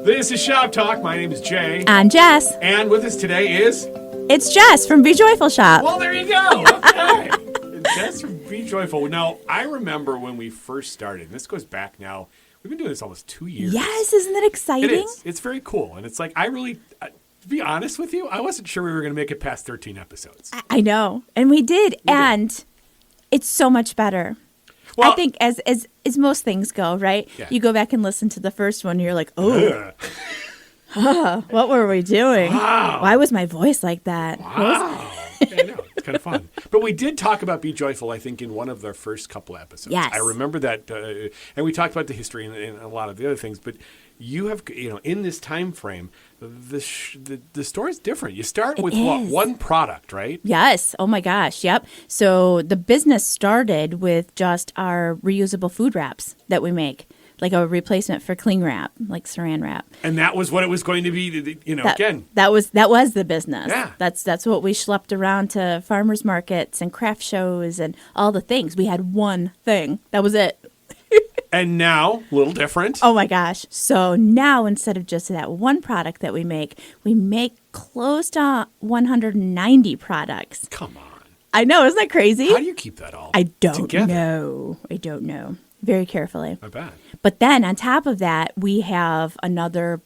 This is ShopTalk. My name is Jay. I'm Jess. And with us today is... It's Jess from Be Joyful Shop. Well, there you go. Okay. Jess from Be Joyful. Now, I remember when we first started, and this goes back now, we've been doing this almost 2 years. Yes, isn't that exciting? It is. It's very cool. And it's like, I really... to be honest with you, I wasn't sure we were going to make it past 13 episodes. I know. And we did. It's so much better. Well, I think as most things go, right? Yeah. You go back and listen to the first one, and you're like, what were we doing? Wow. Why was my voice like that? Wow. I know. It's kind of fun. But we did talk about Be Joyful, I think, in one of their first couple episodes. Yes. I remember that. And we talked about the history and a lot of the other things. But you have, in this time frame, the story's different. You start with one product, right? Yes. Oh, my gosh. Yep. So the business started with just our reusable food wraps that we make. Like a replacement for cling wrap, like saran wrap. And that was what it was going to be, again. That was the business. Yeah. That's what we schlepped around to farmers markets and craft shows and all the things. We had one thing. That was it. And now, a little different. Oh, my gosh. So now, instead of just that one product that we make close to 190 products. Come on. I know. Isn't that crazy? How do you keep that all together? I don't know. Very carefully. I bet. But then on top of that, we have another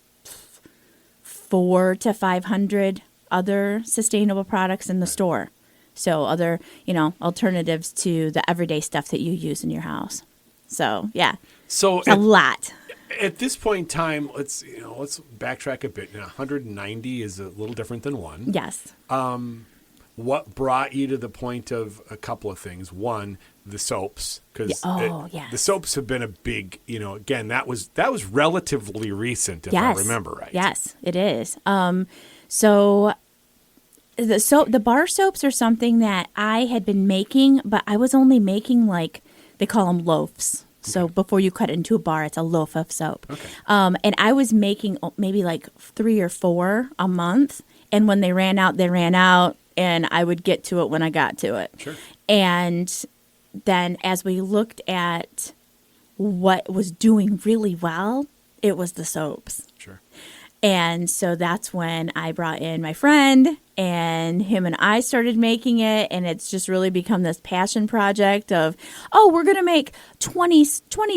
400 to 500 other sustainable products in the store. So other, alternatives to the everyday stuff that you use in your house. So, yeah. So it's a lot. At this point in time, let's backtrack a bit. Now, 190 is a little different than one. Yes. What brought you to the point of a couple of things? One, the soaps, because the soaps have been a big, again, that was relatively recent, if I remember right. Yes, it is. So the bar soaps are something that I had been making, but I was only making they call them loaves. So before you cut it into a bar, it's a loaf of soap. Okay. And I was making maybe 3 or 4 a month, and when they ran out, they ran out. And I would get to it when I got to it. Sure. And then as we looked at what was doing really well, it was the soaps. Sure. And so that's when I brought in my friend, and him and I started making it. And it's just really become this passion project of, we're going to make 20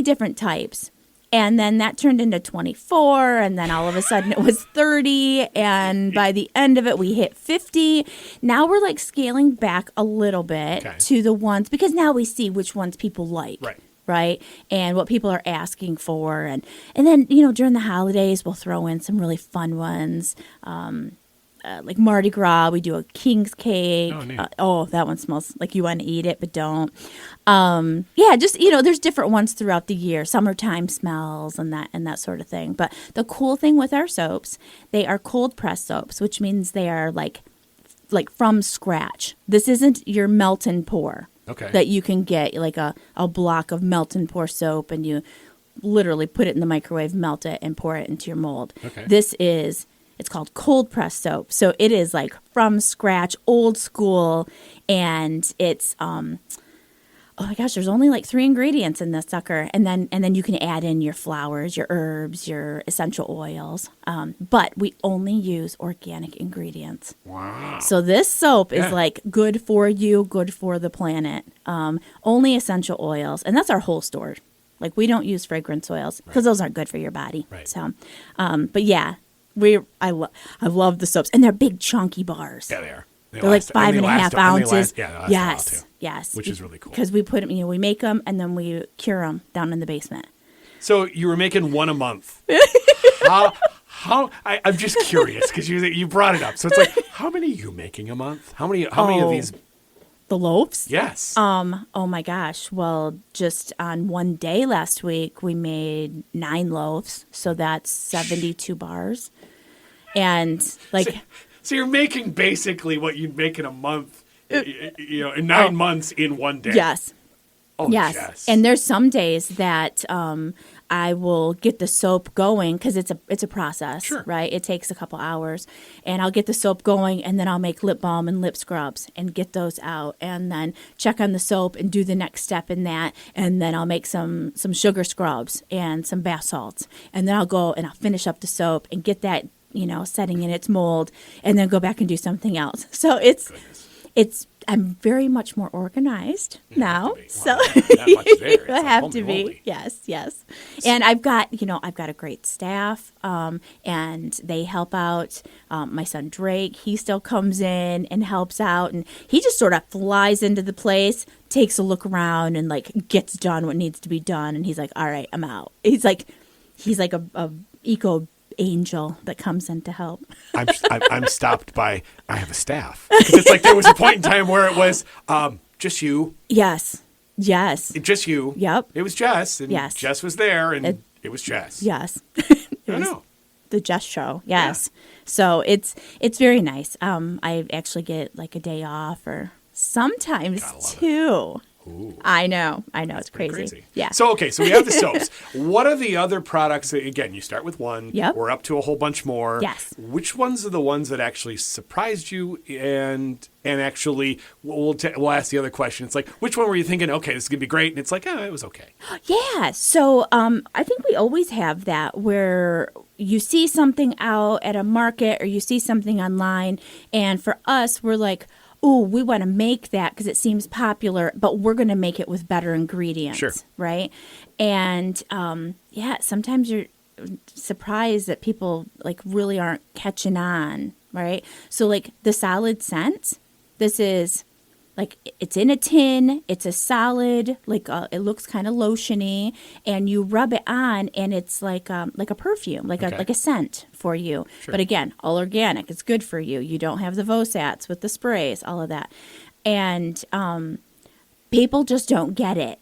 different types. And then that turned into 24, and then all of a sudden it was 30, and by the end of it we hit 50. Now we're scaling back a little bit to the ones, because now we see which ones people like. Right? And what people are asking for. And then, during the holidays, we'll throw in some really fun ones. Like Mardi Gras, we do a king's cake. Oh, neat. That one smells like you want to eat it, but don't. There's different ones throughout the year. Summertime smells and that sort of thing. But the cool thing with our soaps, they are cold press soaps, which means they are like from scratch. This isn't your melt and pour. Okay. That you can get a block of melt and pour soap, and you literally put it in the microwave, melt it, and pour it into your mold. Okay. It's called cold press soap. So it is from scratch, old school, and it's oh my gosh, there's only 3 ingredients in this sucker, and then you can add in your flowers, your herbs, your essential oils. But we only use organic ingredients. Wow. So this soap is good for you, good for the planet. Only essential oils, and that's our whole store. We don't use fragrance oils because those aren't good for your body. Right. So, but yeah. I love the soaps, and they're big chunky bars. Yeah, they are. They're 5.5 ounces. Yes, which is really cool. Because we put them, we make them and then we cure them down in the basement. So you were making one a month. I'm just curious because you brought it up. So it's how many are you making a month? How many of these? The loaves? Yes. Oh my gosh. Well, just on one day last week, we made 9 loaves. So that's 72 bars. And So you're making basically what you'd make in a month, in 9 months in one day. Yes. Oh, yes. Jess. And there's some days that I will get the soap going because it's a process, Sure. right? It takes a couple hours, and I'll get the soap going, and then I'll make lip balm and lip scrubs and get those out, and then check on the soap and do the next step in that, and then I'll make some sugar scrubs and some bath salts, and then I'll go and I'll finish up the soap and get that setting in its mold, and then go back and do something else. So it's I'm very much more organized now. So you have to be. Yes. And I've got a great staff, and they help out. My son Drake, he still comes in and helps out, and he just sort of flies into the place, takes a look around, and like gets done what needs to be done, and he's like, "All right, I'm out." He's like a eco angel that comes in to help. I'm stopped by, I have a staff. Because it's like there was a point in time where it was just you. Yes. Just you. Yep. It was Jess. And yes. Jess was there, and it was Jess. Yes. I know. The Jess show. Yes. Yeah. So it's very nice. I actually get like a day off or sometimes two. Ooh. I know. It's crazy. Yeah. So we have the soaps. What are the other products that, again, you start with one. Yep. We're up to a whole bunch more. Yes. Which ones are the ones that actually surprised you? And actually, we'll ask the other question. It's like, which one were you thinking, okay, this is going to be great? And it's like, it was okay. Yeah. So I think we always have that where you see something out at a market or you see something online. And for us, we're like, ooh, we want to make that because it seems popular, but we're going to make it with better ingredients, sure. Right? And sometimes you're surprised that people like really aren't catching on, right? So like the solid scents, this is like it's in a tin, it's a solid, like it looks kind of lotiony, and you rub it on, and it's like a perfume, like a scent for you. Sure. But again, all organic. It's good for you. You don't have the Vosats with the sprays, all of that, and people just don't get it.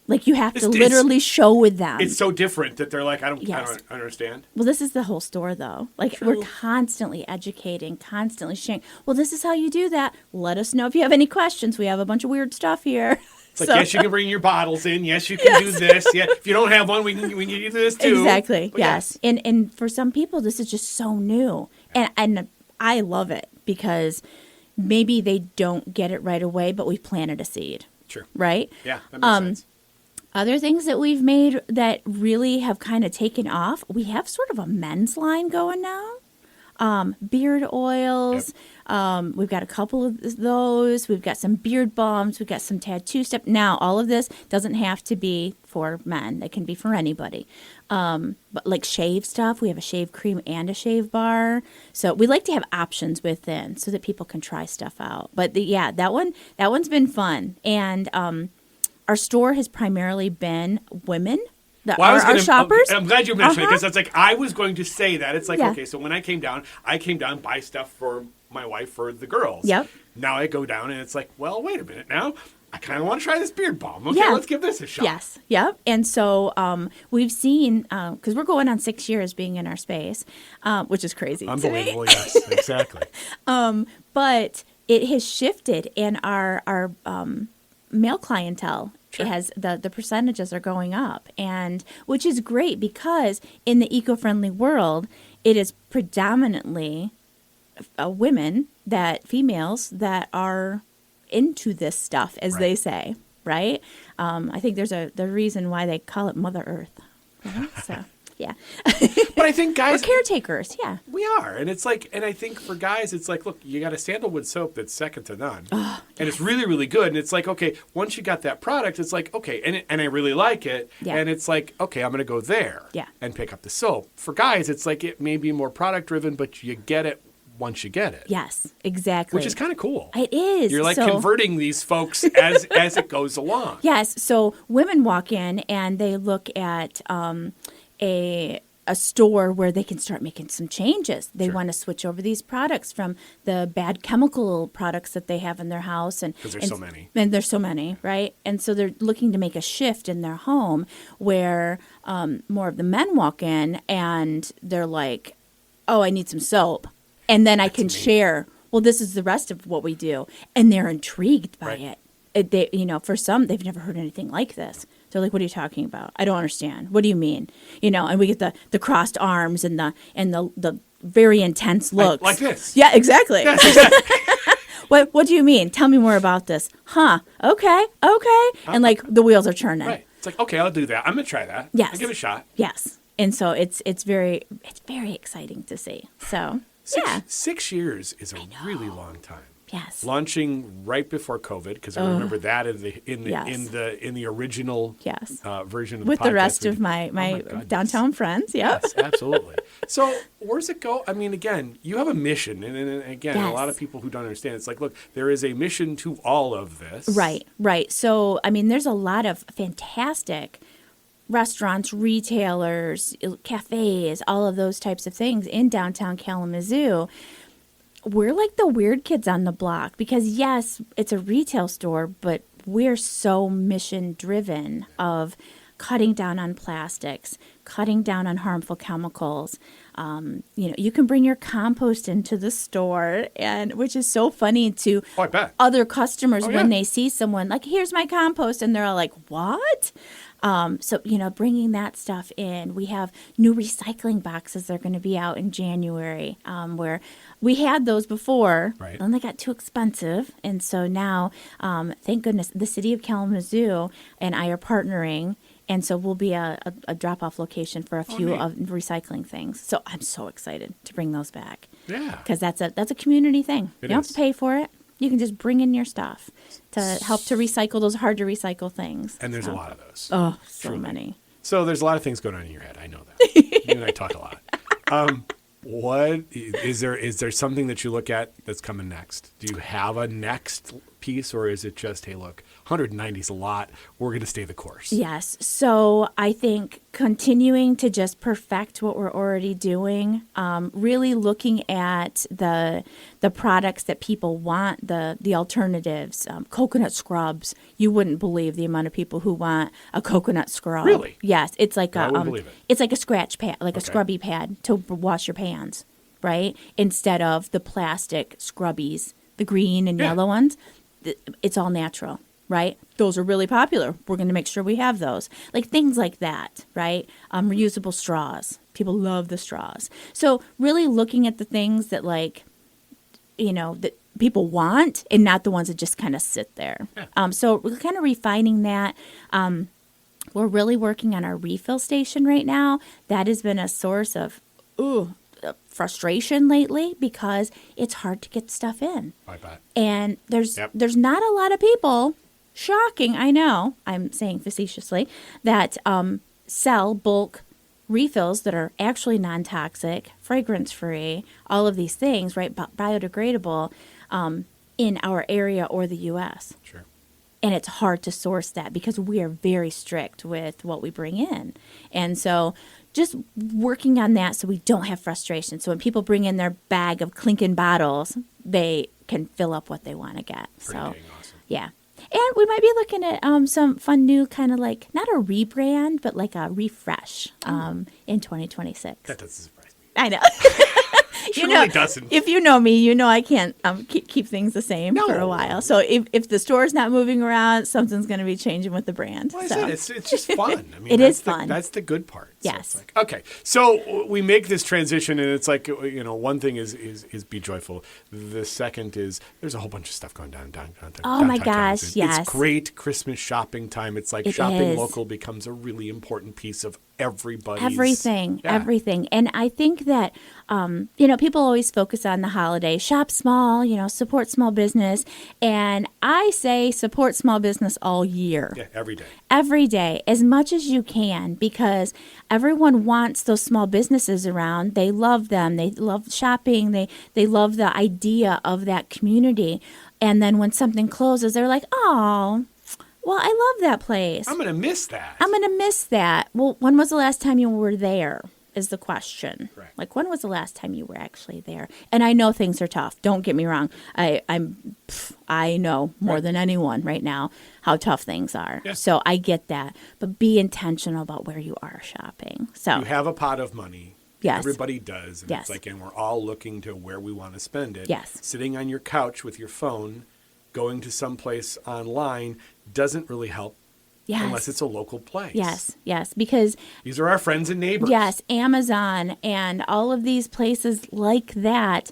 Like you have to literally show with them. It's so different that they're like, I don't understand. Well, this is the whole store, though. Like True. We're constantly educating, constantly sharing. Well, this is how you do that. Let us know if you have any questions. We have a bunch of weird stuff here. It's like, yes, you can bring your bottles in. Yes, you can do this. Yeah, if you don't have one, we can do this too. Exactly. But yes. And for some people, this is just so new, and I love it because maybe they don't get it right away, but we planted a seed. Sure. Right. Yeah, that makes sense. Other things that we've made that really have kind of taken off, we have sort of a men's line going now. Beard oils. Yep. We've got a couple of those. We've got some beard balms. We've got some tattoo stuff. Now, all of this doesn't have to be for men. It can be for anybody. But like shave stuff, we have a shave cream and a shave bar. So we like to have options within so that people can try stuff out. But that one's been fun. And our store has primarily been women. Our shoppers. I'm glad you mentioned it because it's like I was going to say that. It's like, okay, so when I came down and buy stuff for my wife for the girls. Yep. Now I go down and it's like, well, wait a minute now. I kind of want to try this beard balm. Okay, let's give this a shot. Yes. Yep. And so we've seen, because we're going on 6 years being in our space, which is crazy. Unbelievable, yes, exactly. But it has shifted in our male clientele. Sure. It has the percentages are going up, and which is great because in the eco-friendly world, it is predominantly females that are into this stuff, as they say, right? I think there's the reason why they call it Mother Earth. Right? So. Yeah. But I think guys... We're caretakers, yeah. We are. And it's like, and I think for guys, it's like, look, you got a sandalwood soap that's second to none. Oh, and it's really, really good. And it's like, okay, once you got that product, it's like, okay, and I really like it. Yeah. And it's like, okay, I'm going to go there and pick up the soap. For guys, it's like it may be more product driven, but you get it once you get it. Yes, exactly. Which is kind of cool. It is. You're like converting these folks as it goes along. Yes. So women walk in and they look at a store where they can start making some changes. They want to switch over these products from the bad chemical products that they have in their house. Because there's so many. And there's so many, right? And so they're looking to make a shift in their home where more of the men walk in and they're like, oh, I need some soap. And then I can share, well, this is the rest of what we do. And they're intrigued by it. for some, they've never heard anything like this. They're like, what are you talking about? I don't understand. What do you mean? And we get the crossed arms and the very intense looks. Like this. Yeah, exactly. Yes, exactly. What do you mean? Tell me more about this. Huh? Okay. And the wheels are turning. Right. It's like, okay, I'll do that. I'm going to try that. Yes. I'll give it a shot. Yes. And so it's very exciting to see. So, 6 years is a really long time. Yes. Launching right before COVID, because I remember that in the original version of the podcast. With the rest of my downtown friends. Yep. Yes, absolutely. So where's it go? I mean, again, you have a mission. And again, a lot of people who don't understand, it's like, look, there is a mission to all of this. Right. So, I mean, there's a lot of fantastic restaurants, retailers, cafes, all of those types of things in downtown Kalamazoo. We're like the weird kids on the block because, yes, it's a retail store, but we're so mission driven of cutting down on plastics, cutting down on harmful chemicals. You can bring your compost into the store, and which is so funny to other customers when they see someone like, here's my compost, and they're all like, what? So, bringing that stuff in. We have new recycling boxes that are going to be out in January, where we had those before, and they got too expensive. And so now, thank goodness, the city of Kalamazoo and I are partnering. And so we'll be a drop-off location for a few of recycling things. So I'm so excited to bring those back. Yeah. Because that's a community thing. You don't have to pay for it. You can just bring in your stuff to help to recycle those hard-to-recycle things. And there's a lot of those. Oh, so many. So there's a lot of things going on in your head. I know that. You and I talk a lot. What is there something that you look at that's coming next? Do you have a next piece, or is it just, hey, look, 190 is a lot. We're going to stay the course. Yes. So I think continuing to just perfect what we're already doing, really looking at the products that people want, the alternatives, coconut scrubs. You wouldn't believe the amount of people who want a coconut scrub. Really? Yes. It's like it's like a scratch pad, like a scrubby pad to wash your pans, right? Instead of the plastic scrubbies, the green and yellow ones. It's all natural, right? Those are really popular. We're going to make sure we have those. Like things like that, right? Reusable straws. People love the straws. So really looking at the things that that people want and not the ones that just kind of sit there. Yeah. So we're kind of refining that. We're really working on our refill station right now. That has been a source of frustration lately because it's hard to get stuff in. I bet. And there's not a lot of people, shocking, I know, I'm saying facetiously, that sell bulk refills that are actually non-toxic, fragrance-free, all of these things, right, biodegradable, in our area or the U.S. Sure. And it's hard to source that because we are very strict with what we bring in. And so just working on that so we don't have frustration. So when people bring in their bag of clinking bottles, they can fill up what they want to get. Pretty dang awesome. Yeah. And we might be looking at some fun new kind of like, not a rebrand, but like a refresh in 2026. That doesn't surprise me. I know. Really doesn't. If you know me, you know I can't keep things the same for a while. So if the store's not moving around, something's going to be changing with the brand. Well, it's just fun. I mean, it is fun. That's the good part. Yes. So it's like, okay, so we make this transition, and it's like, one thing is be joyful. The second is there's a whole bunch of stuff going down. Oh my gosh, yes. It's great Christmas shopping time. It's like shopping local becomes a really important piece of everybody's. Everything. And I think that, people always focus on the holiday. Shop small, support small business. And I say support small business all year. Yeah, every day. Every day, as much as you can, because everyone wants those small businesses around. They love them. They love shopping. They love the idea of that community. And then when something closes, they're like, oh, well, I love that place. I'm going to miss that. Well, when was the last time you were there is the question. Right. Like, when was the last time you were actually there? And I know things are tough. Don't get me wrong. I know more than anyone right now how tough things are. Yeah. So I get that. But be intentional about where you are shopping. So you have a pot of money. Yes. Everybody does. And it's like, and we're all looking to where we want to spend it. Yes. Sitting on your couch with your phone going to someplace online doesn't really help unless it's a local place. Yes, because these are our friends and neighbors. Yes, Amazon and all of these places like that,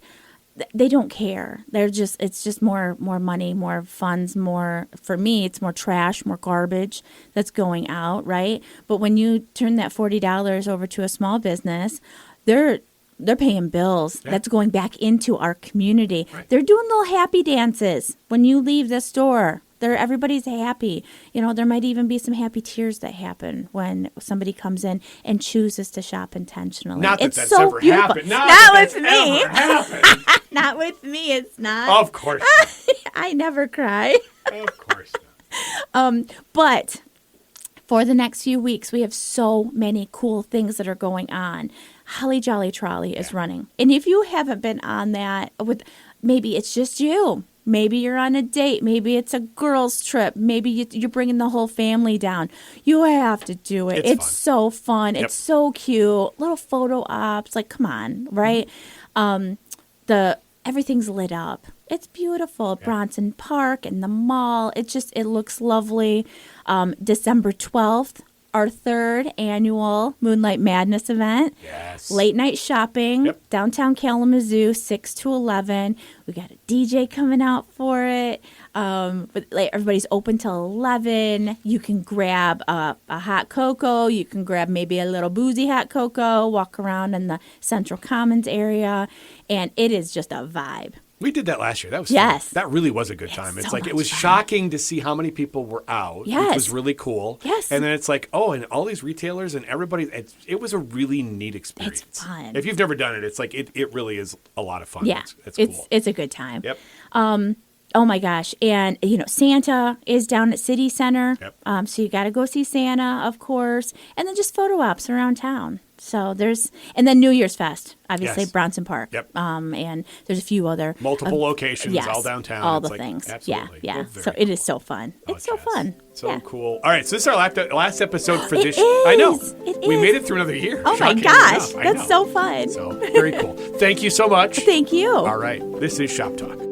they don't care. It's just more money, more funds, more, for me, it's more trash, more garbage that's going out, right? But when you turn that $40 over to a small business, they're paying bills. Yeah. That's going back into our community. Right. They're doing little happy dances when you leave the store. Everybody's happy. There might even be some happy tears that happen when somebody comes in and chooses to shop intentionally. Not that it's that's so ever beautiful. happened. Not with me. Not with me. It's not. Of course not. I never cry. Of course not. But for the next few weeks, we have so many cool things that are going on. Holly Jolly Trolley is running. And if you haven't been on that, maybe it's just you. Maybe you're on a date. Maybe it's a girls' trip. Maybe you're bringing the whole family down. You have to do it. It's so fun. Yep. It's so cute. Little photo ops. Like, come on, right? Everything's lit up. It's beautiful. Yeah. Bronson Park and the mall. It looks lovely. December 12th. Our third annual Moonlight Madness event. Yes. Late night shopping, downtown Kalamazoo, 6 to 11. We got a DJ coming out for it. But everybody's open till 11. You can grab a hot cocoa. You can grab maybe a little boozy hot cocoa, walk around in the Central Commons area, and it is just a vibe. We did that last year. That was fun. That really was a good time. It's like it was shocking to see how many people were out, which was really cool. Yes. And then it's like, and all these retailers and everybody, it was a really neat experience. It's fun. If you've never done it, it's like it really is a lot of fun. Yeah. It's cool. It's a good time. Yep. Oh my gosh. And Santa is down at City Center. Yep. So you got to go see Santa, of course, and then just photo ops around town. So and then New Year's Fest, obviously Bronson Park. Yep. And there's a few other multiple locations, all downtown. All the things. Absolutely. Yeah. So it is so fun. It's so fun. So cool. All right. So this is our last episode for this. Is. I know. We made it through another year. Oh my gosh. That's so fun. So very cool. Thank you so much. Thank you. All right. This is Shop Talk.